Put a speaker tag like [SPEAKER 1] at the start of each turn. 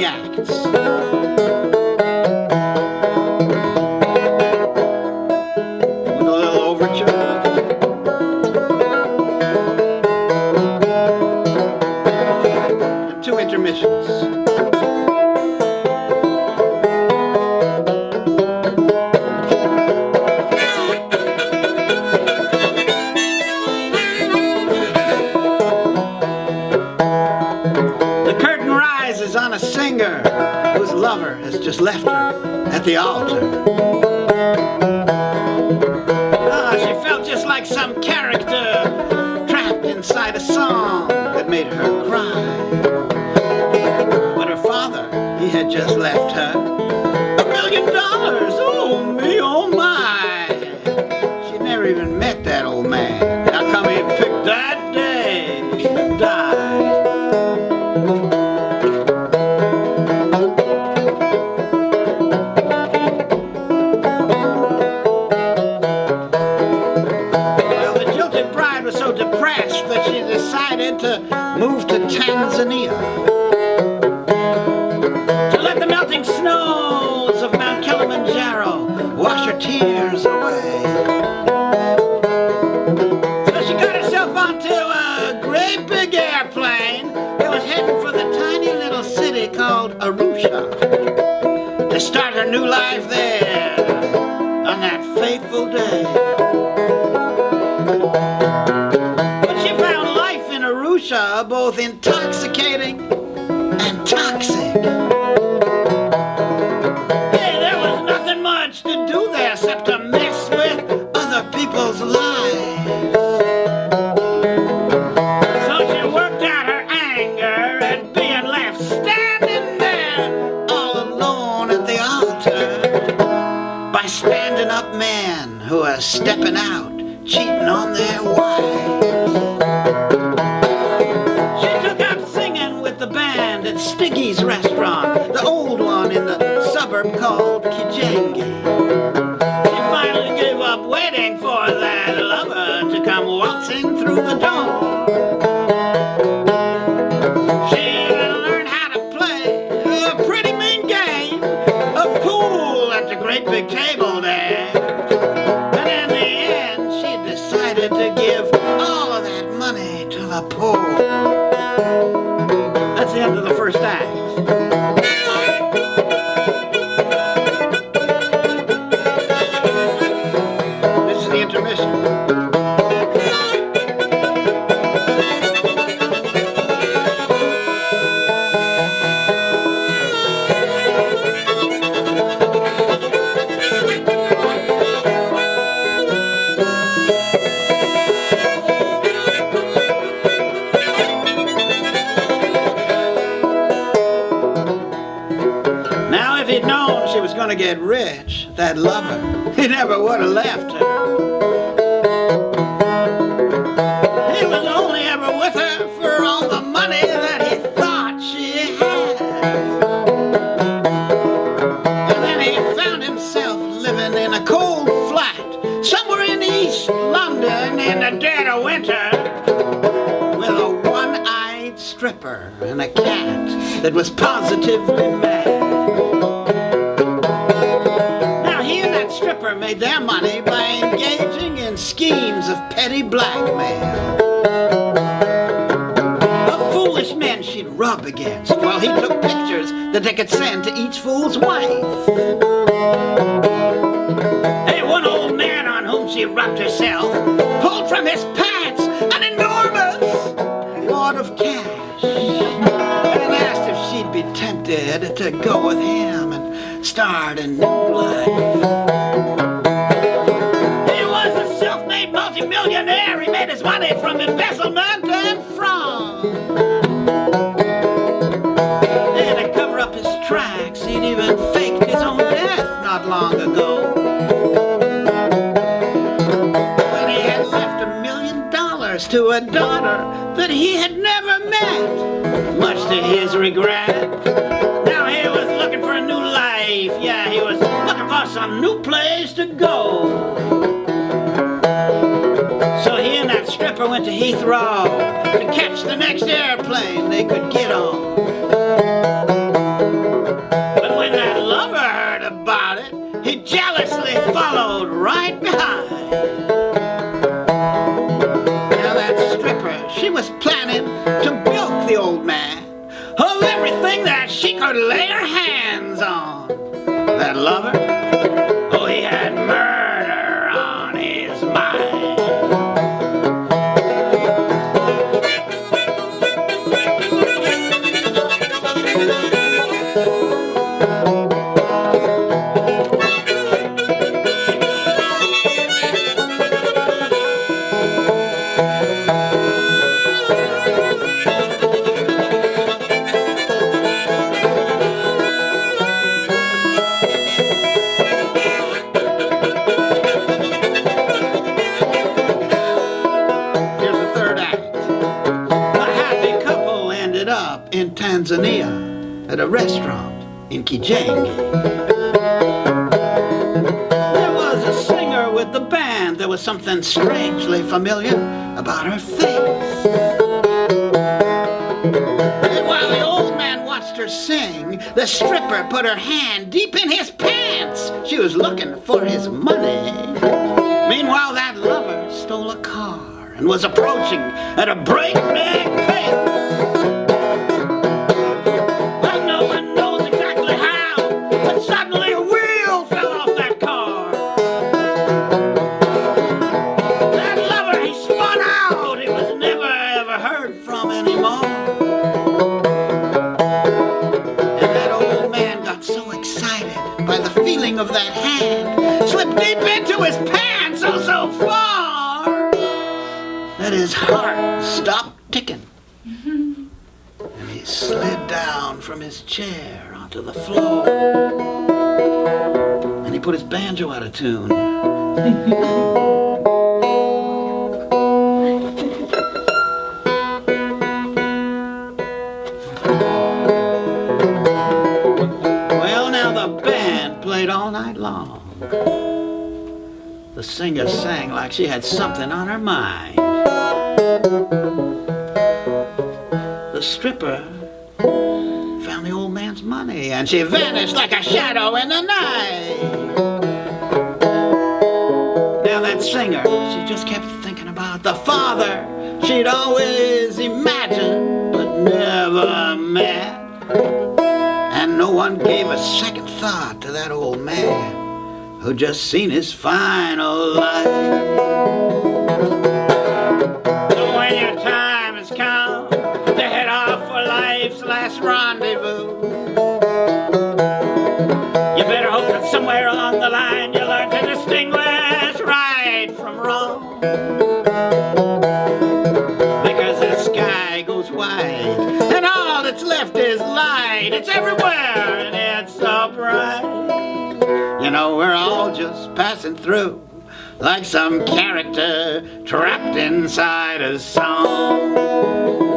[SPEAKER 1] three acts. With a little overture. And two intermissions. On a singer whose lover has just left her at the altar. She felt just like some character trapped inside a song that made her cry. But her father, he had just left her $1 million. Oh me, oh my. She never even met that old man. How come he picked that day to die? That she decided to move to Tanzania to let the melting snows of Mount Kilimanjaro wash her tears away. So she got herself onto a great big airplane that was heading for the tiny little city called Arusha to start her new life there on that fateful day. Arusha, both intoxicating and toxic. Hey, there was nothing much to do there except to mess with other people's lives. So she worked out her anger at being left standing there all alone at the altar by standing up men who are stepping out, cheating on their wives. The band at Stiggy's restaurant, the old one in the suburb called Kijengi. She finally gave up waiting for that lover to come waltzing through the door. She learned how to play a pretty mean game of pool at the great big table there. And in the end, she decided to give all of that money to the poor. That's the end of the first act. This is the intermission. To get rich, that lover, he never would have left her. He was only ever with her for all the money that he thought she had. And then he found himself living in a cold flat somewhere in East London in the dead of winter with a one-eyed stripper and a cat that was positively mad. Stripper made their money by engaging in schemes of petty blackmail. Of foolish men she'd rub against while he took pictures that they could send to each fool's wife. Hey, one old man on whom she rubbed herself pulled from his pants an enormous wad of cash and asked if she'd be tempted to go with him and start a new life. Multi-millionaire, he made his money from embezzlement and fraud. And to cover up his tracks, he'd even faked his own death not long ago. When he had left $1 million to a daughter that he had never met, much to his regret. Now he was looking for a new life. Yeah, he was looking for some new place to go. So he and that stripper went to Heathrow to catch the next airplane they could get on. jealously followed right behind. Now that stripper, she was planning to bilk the old man of everything that she could lay her hands on. That lover, oh, he had murder on his mind. In Tanzania, at a restaurant in Kijengi. There was a singer with the band. There was something strangely familiar about her face. And while the old man watched her sing, the stripper put her hand deep in his pants. She was looking for his money. Meanwhile, that lover stole a car and was approaching at a breakneck pace. Suddenly a wheel fell off that car. That lover, he spun out. He was never ever heard from anymore. And that old man got so excited by the feeling of that hand, slipped deep into his pants so far that his heart stopped ticking. And he slid down from his chair to the floor, and he put his banjo out of tune. Well, now the band played all night long. The singer sang like she had something on her mind. The stripper found the old man's money, and she vanished like a shadow in the night. Now that singer, she just kept thinking about the father she'd always imagined but never met. And no one gave a second thought to that old man who'd just seen his final life. So when your time has come to head off for life's last rendezvous, you better hope that somewhere along the line you learn to distinguish right from wrong. Because the sky goes white and all that's left is light. It's everywhere and it's so bright. You know, we're all just passing through like some character trapped inside a song.